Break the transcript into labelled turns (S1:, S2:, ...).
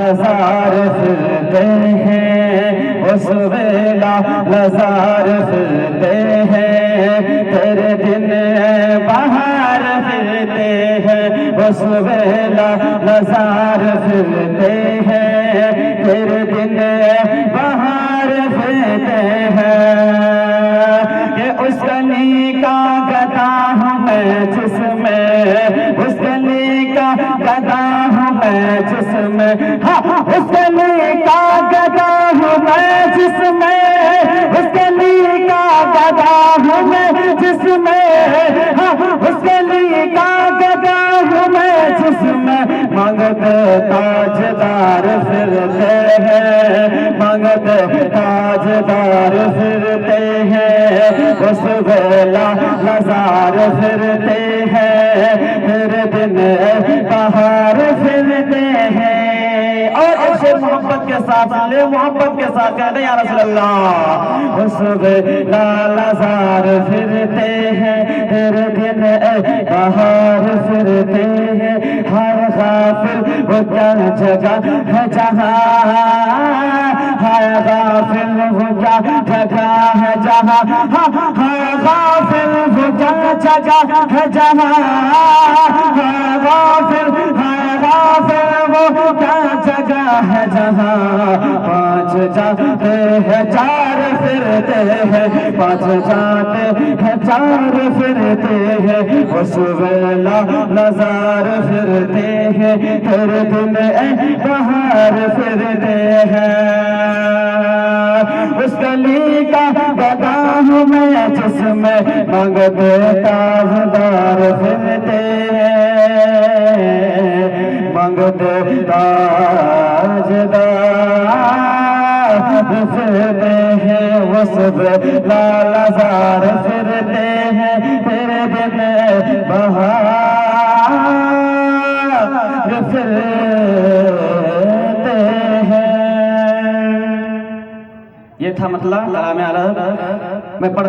S1: لزار پھرتے ہیں، اس ویلا لزار پھرتے ہیں، تیرے دن بہار پھرتے ہیں، اس ویلا لزار پھرتے ہیں، تیرے دن بہار پھرتے ہیں۔ یہ اس گلی کا گدا ہوں میں جس میں، اس گلی کا گدا ہوں میں جس میں، اس گلی کا گدا ہوں میں جس میں، اس گلی کا گدا ہوں میں جس میں، اس گلی کا گدا ہوں میں جس میں، مانگتے تاجدار پھرتے ہیں، مانگتے تاجدار پھرتے ہیں، اس ویلا لزار پھرتے ہیں، تیرے دن بہار پھرتے ہیں۔ اور اسے محبت کے ساتھ لے، محبت کے ساتھ کہتے ہیں یا رسول اللہ، اس ویلا لزار پھرتے ہیں، تیرے دن بہار پھرتے ہیں۔ ہر غافل وہ کیا جگہ ہے جہاں، ہر غافل وہ کیا جگہ ہے جہاں، ہر غافل وہ کیا جگہ ہے جہاں، ہر غافل وہ کیا جگہ ہے جہاں، پانچ جاتے ہیں چار پھرتے ہیں، پانچ جاتے ہیں چار پھرتے ہیں، اس ویلا لزار پھرتے ہیں، تیرے دن بہار پھرتے ہیں۔ اس گلی کا گدا ہوں میں جس میں، مانگتے تاجدار پھرتے ہیں، مانگتے تاجدار پھرتے ہیں، اس ویلا لزار پھرتے ہیں، تیرے دن بہار پھرتے ہیں۔ یہ تھا مطلب کلام عرب میں پڑھ